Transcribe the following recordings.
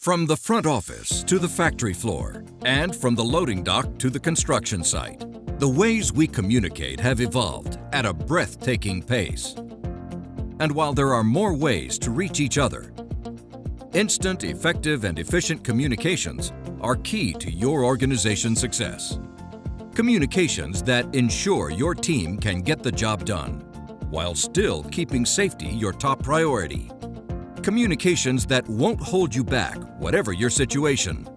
From the front office to the factory floor, and from the loading dock to the construction site, the ways we communicate have evolved at a breathtaking pace. And while there are more ways to reach each other, instant, effective, and efficient communications are key to your organization's success. Communications that ensure your team can get the job done, while still keeping safety your top priority. Communications that won't hold you back, whatever your situation.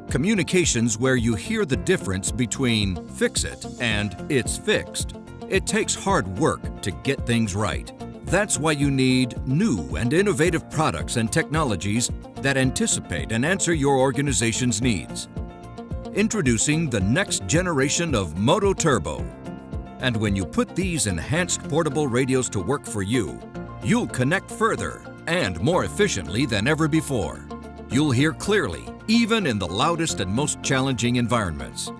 Communications where you hear the difference between fix it and it's fixed. It takes hard work to get things right. That's why you need new and innovative products and technologies that anticipate and answer your organization's needs. Introducing the next generation of MOTOTRBO. And when you put these enhanced portable radios to work for you, you'll connect further and more efficiently than ever before. You'll hear clearly, even in the loudest and most challenging environments.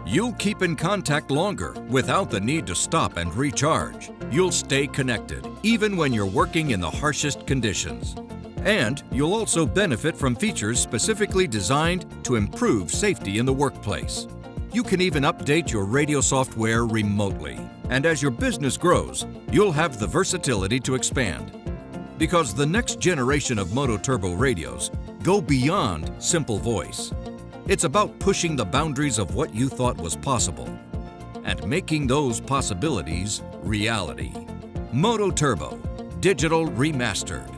You'll keep in contact longer without the need to stop and recharge. You'll stay connected, even when you're working in the harshest conditions. And you'll also benefit from features specifically designed to improve safety in the workplace. You can even update your radio software remotely. And as your business grows, you'll have the versatility to expand. Because the next generation of MOTOTRBO radios go beyond simple voice. It's about pushing the boundaries of what you thought was possible and making those possibilities reality. MOTOTRBO, digital remastered.